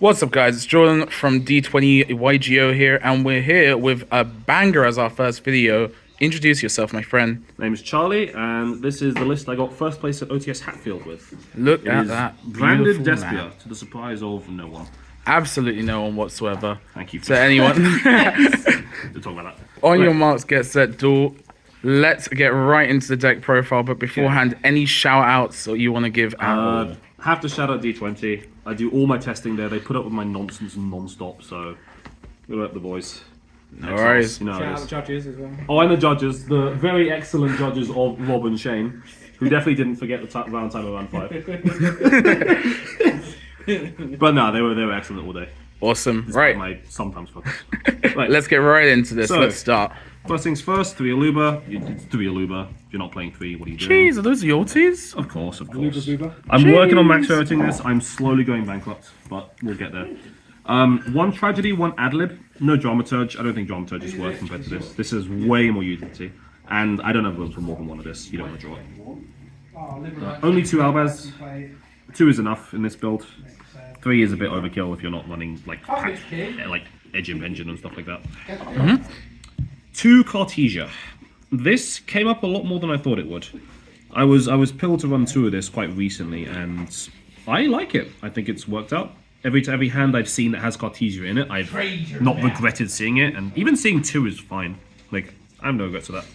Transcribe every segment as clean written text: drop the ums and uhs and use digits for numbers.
What's up, guys? It's Jordan from D20 YGO here, and we're here with a banger as our first video. Introduce yourself, my friend. My name is Charlie, and this is the list I got first place at OTS Hatfield with. Look It at is that. branded Beautiful Despia, man. to the surprise of no one. Absolutely no one whatsoever. Thank you for To anyone. to talk about that. On your Right. marks, get set, duel. Let's get right into the deck profile, but beforehand, any shout outs that you want to give out? Have to shout out D20. I do all my testing there. They put up with my nonsense non-stop, so good up the boys. No worries. You know how it Shout out is. the judges as well. Oh, and the judges, the very excellent judges of Rob and Shane, who definitely didn't forget the round time of round 5. But no, they were excellent all day. Awesome. Despite Right. my sometimes focus. Right. Let's get right into this. So- Let's start. First things first, 3 Aluba. It's 3 Aluba. If you're not playing 3, what are you doing? Jeez, are those Yorties? Of course, of Luba course. Booba. I'm working on max rating this. I'm slowly going bankrupt, but we'll get there. 1 tragedy, 1 ad-lib. No dramaturge. I don't think dramaturge is worth compared to this. This is way more utility. And I don't have room for more than 1 of this. You don't want to draw it. Only 2 Albaz. 2 is enough in this build. 3 is a bit overkill if you're not running like Edge Engine and stuff like that. 2 Cartesia. This came up a lot more than I thought it would. I was pilled to run 2 of this quite recently, and I like it. I think it's worked out. Every hand I've seen that has Cartesia in it, I've not regretted seeing it, and even seeing 2 is fine. Like, I have no regrets with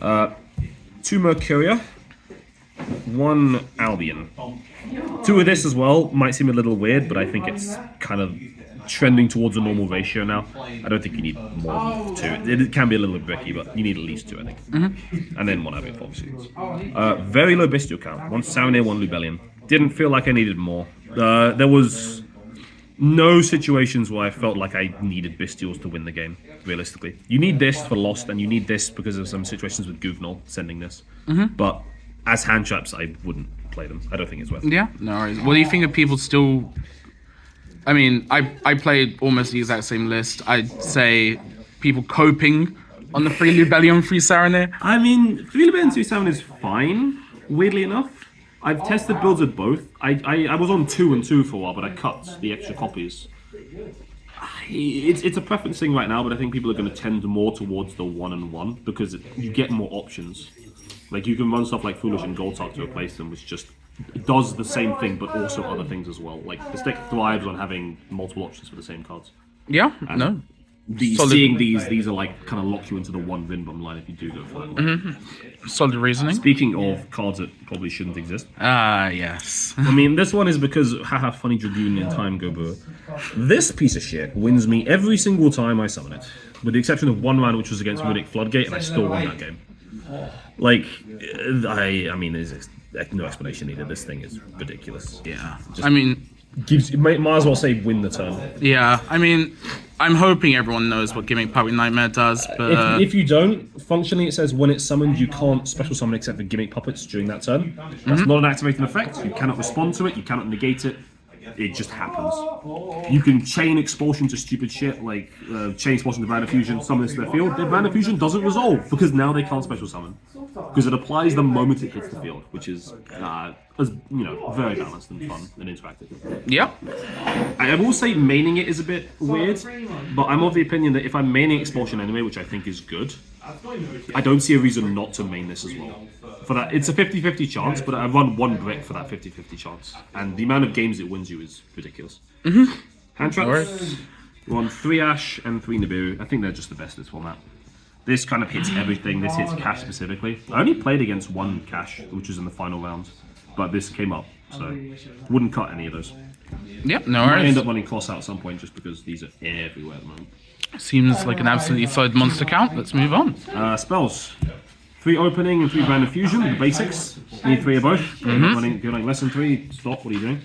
that. 2 Mercuria, 1 Albion. 2 of this as well might seem a little weird, but I think it's kind of trending towards a normal ratio now. I don't think you need more than 2. It can be a little bit bricky, but you need at least 2, I think. And then 1 Albion, obviously. Very low bestial count. 1 Saronir, 1 Lubellion. Didn't feel like I needed more. There was no situations where I felt like I needed bestials to win the game, realistically. You need this for Lost, and you need this because of some situations with Guvnal sending this. But as hand traps, I wouldn't play them. I don't think it's worth it. Yeah, no worries. What do you think of people still... I mean, I played almost the exact same list. I'd say people coping on the 3 Lubellion, 3 Saronir. I mean, 3 Lubellion 2 Saron is fine, weirdly enough. I've tested builds with both. I was on 2 and 2 for a while, but I cut the extra copies. It's a preference thing right now, but I think people are going to tend more towards the 1 and 1 because you get more options. Like, you can run stuff like Foolish and Goldtalk to replace them, which just does the same thing, but also other things as well. Like, this deck thrives on having multiple options for the same cards. Yeah, no. Solid. Seeing these are like kind of lock you into the 1 Rinbom line if you do go for that. Solid reasoning. Speaking of cards that probably shouldn't exist, Ah, yes. I mean, this one is because, haha, funny Dragoon in time, go boo. This piece of shit wins me every single time I summon it. With the exception of 1 round, which was against Runic Floodgate, and I still won that game. Like, I mean, there's no explanation needed. This thing is ridiculous. Yeah. Just I mean, might as well say win the turn. yeah. I mean, I'm hoping everyone knows what Gimmick Puppet Nightmare does, but... If you don't, functionally it says when it's summoned, you can't special summon except for Gimmick Puppets during that turn. That's not an activating effect. You cannot respond to it. You cannot negate it. It just happens. You can chain expulsion to stupid shit like chain expulsion to Mana Fusion, summon this to their field. Their Mana Fusion doesn't resolve because now they can't special summon because it applies the moment it hits the field, which is very balanced and fun and interactive. yeah. I will say maining it is a bit weird, but I'm of the opinion that if I'm maining expulsion anyway, which I think is good, I don't see a reason not to main this as well. For that, it's a 50-50 chance, but I run 1 brick for that 50-50 chance, and the amount of games it wins you is ridiculous. Hand traps, we run 3 Ash and 3 Nibiru. I think they're just the best in this format. This kind of hits everything. This hits Cash specifically. I only played against 1 Cash, which was in the final round, but this came up, so wouldn't cut any of those. Yep, no I worries. end up running Cross out at some point just because these are everywhere at the moment. Seems like an absolutely solid monster count. Let's move on. Spells. 3 opening and 3 random fusion, the basics. Need 3 of both. If you're running less than 3, stop, what are you doing?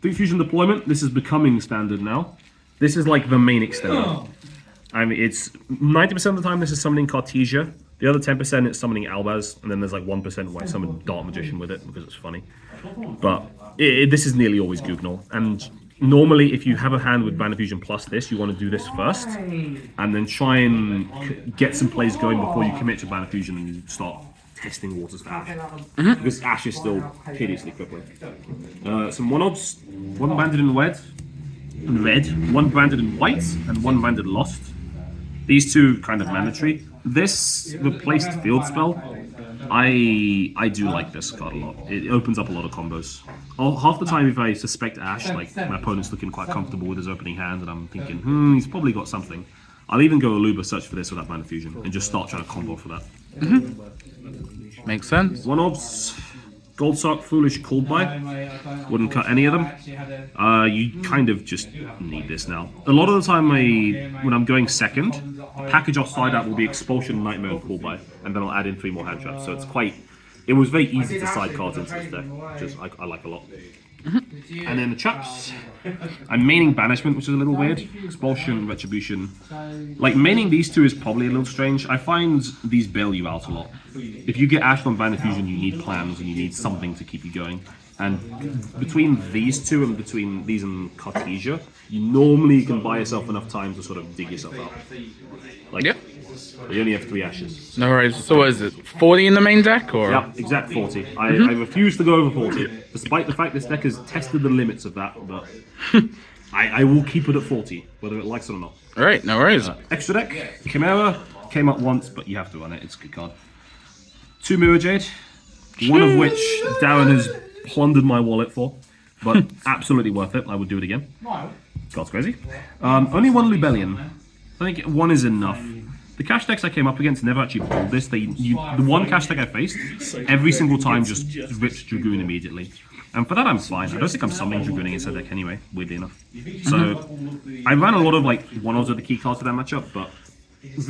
3 fusion deployment, this is becoming standard now. This is like the main extender. I mean, it's 90% of the time this is summoning Cartesia. The other 10% it's summoning Albaz, and then there's like 1% where I summon Dark Magician with it because it's funny. But this is nearly always Guvnal, and normally if you have a hand with Mana Fusion plus this, you want to do this first, and then try and get some plays going before you commit to Mana Fusion and start testing waters for Ash. Because Ash is still hideously crippling. Some one-odds, one banded in red, one banded in white, and one banded lost. These two kind of mandatory. This replaced field spell. I do like this card a lot. It opens up a lot of combos. Half the time, if I suspect Ash, like my opponent's looking quite comfortable with his opening hand, and I'm thinking, he's probably got something. I'll even go Aluba search for this without Mana Fusion and just start trying to combo for that. Makes sense. One obs, Gold Sock, Foolish, Cold Buy. Wouldn't cut any of them. You kind of just need this now. A lot of the time, when I'm going second, package off side out will be Expulsion, Nightmare, and Cold Buy, and then I'll add in 3 more hand traps. So it's quite. It was very easy to side cards into this deck, which I like a lot. And then the traps. I'm maining Banishment, which is a little weird. Expulsion, Retribution. Like, maining these two is probably a little strange. I find these bail you out a lot. If you get Ashed on Banner Fusion, you need plans and you need something to keep you going. And between these two and between these and Cartesia, you normally can buy yourself enough time to sort of dig yourself out. Like, Yep. You only have 3 ashes. No worries. So what is it? 40 in the main deck, or? Yeah, exact 40. I refuse to go over 40, despite the fact this deck has tested the limits of that, but I will keep it at 40, whether it likes it or not. Alright, no worries. Extra deck, Chimera, came up once, but you have to run it, it's a good card. 2 Mirror Jade, one of which Darren has plundered my wallet for, but absolutely worth it, I would do it again. God's crazy. Only 1 Lubellion. I think 1 is enough. The cash decks I came up against never actually pulled this. The one cash deck I faced, every single time just ripped Dragoon immediately. And for that I'm fine. I don't think I'm summoning Dragoon against that deck anyway, weirdly enough. So I ran a lot of like one-offs of the key cards for that matchup, but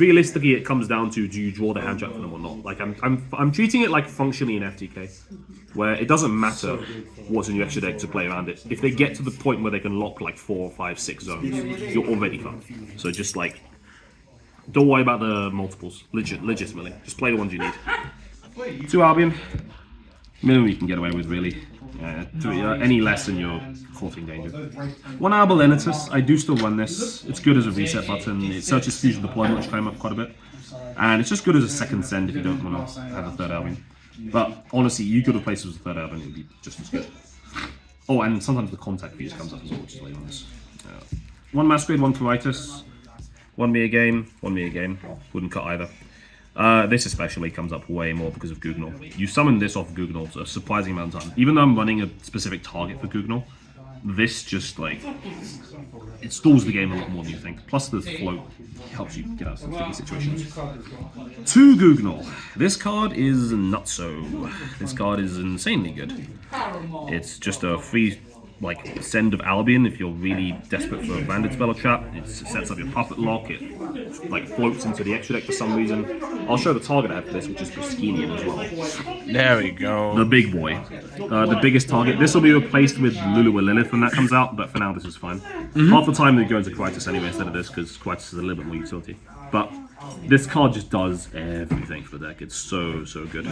realistically it comes down to do you draw the hand trap for them or not. Like I'm treating it like functionally in FTK, where it doesn't matter what's in your extra deck to play around it. If they get to the point where they can lock like 4, 5, 6 zones, you're already fucked. So just like, don't worry about the multiples, legitimately. Just play the ones you need. 2 Albion, minimum you can get away with, really. 3, any less than you're causing danger. 1 Arbalenatus, I do still run this. It's good as a reset button. It searches fusion deployment, which came up quite a bit. And it's just good as a second send if you don't want to have a 3rd Albion. But honestly, you could replace it with a 3rd Albion, it would be just as good. Oh, and sometimes the contact fuse comes up as well, which is late on this. 1 Masquerade, 1 Coritis. 1 me a game, wouldn't cut either. This especially comes up way more because of Gugnol. You summon this off Gugnol a surprising amount of time. Even though I'm running a specific target for Gugnol, this just like, it stalls the game a lot more than you think. Plus the float helps you get out of some sticky situations. 2 Gugnol. This card is nutso. This card is insanely good. It's just a free like send of Albion if you're really desperate for a banded spell or trap. It sets up your puppet lock, it like floats into the extra deck for some reason. I'll show the target I have for this, which is Proskenian as well. There we go. The big boy. The biggest target. This will be replaced with Lulu or Lilith when that comes out, but for now this is fine. Half the time they go into Crisis anyway instead of this, because Crisis is a little bit more utility. But this card just does everything for the deck. It's so good.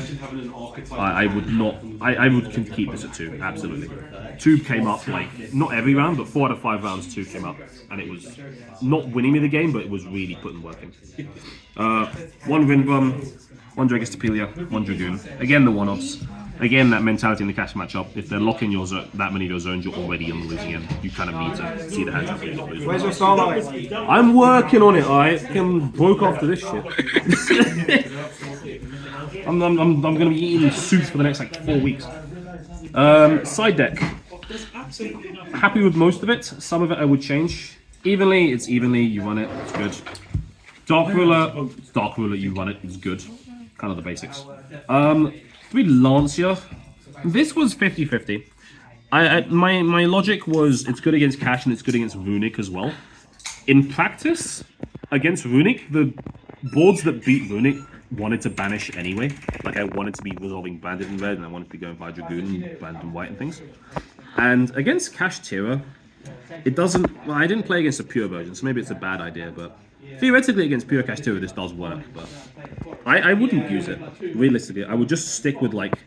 I would keep this at 2, absolutely. 2 came up like not every round, but 4 out of 5 rounds 2 came up, and it was not winning me the game, but it was really putting work in. 1 Windbum, 1 Dragostapelia, 1 Dragoon. Again the one-offs. Again, that mentality in the cash matchup, if they're locking your that many of your zones, you're already on the losing end. You kind of need to see the hand trap. Where's your starlight? I'm working on it, alright? I'm broke after this shit. I'm gonna be eating soup for the next like 4 weeks. Side deck. Happy with most of it. Some of it I would change. Evenly, it's evenly. You run it. It's good. Dark Ruler. You run it. It's good. Kind of the basics. 3 Lancia. This was 50-50. My logic was it's good against Cash and it's good against Runic as well. In practice, against Runic, the boards that beat Runic wanted to banish anyway. Like I wanted to be resolving Bandit in red and I wanted to be going by Dragoon and Bandit in white and things. And against Cash Tira, it doesn't. Well, I didn't play against a pure version, so maybe it's a bad idea, but theoretically against pure Cash Tira this does work, but I wouldn't use it. Realistically, I would just stick with like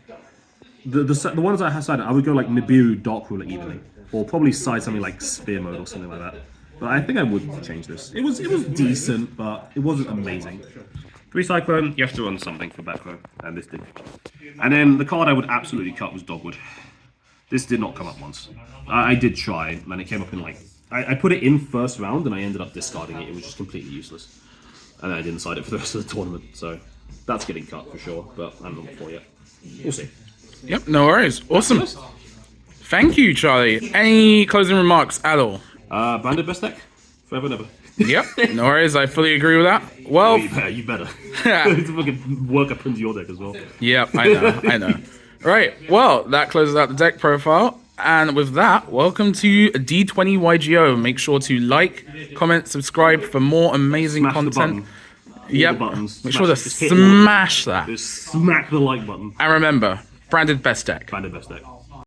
the ones I had sided. I would go like Nibiru Dark Ruler evenly, or probably side something like Spear Mode or something like that. But I think I would change this. It was decent, but it wasn't amazing. 3 Cyclone, you have to run something for back row, and this did. And then the card I would absolutely cut was Dogwood. This did not come up once. I did try, and it came up in like I put it in first round, and I ended up discarding it. It was just completely useless, and then I didn't side it for the rest of the tournament. So that's getting cut for sure, but I'm not for yet. We'll see. Yep, no worries. Awesome. Thank you, Charlie. Any closing remarks at all? Branded best deck, forever and ever. Yep, no worries. I fully agree with that. Well, You better. It's fucking work up into your deck as well. yep, I know. Right, well, that closes out the deck profile. And with that, welcome to D20 YGO. Make sure to like, comment, subscribe for more amazing Smash content. the button. Yep, The buttons. make sure to Just hit smash that. Just smack the like button. And remember, branded best deck. Branded best deck.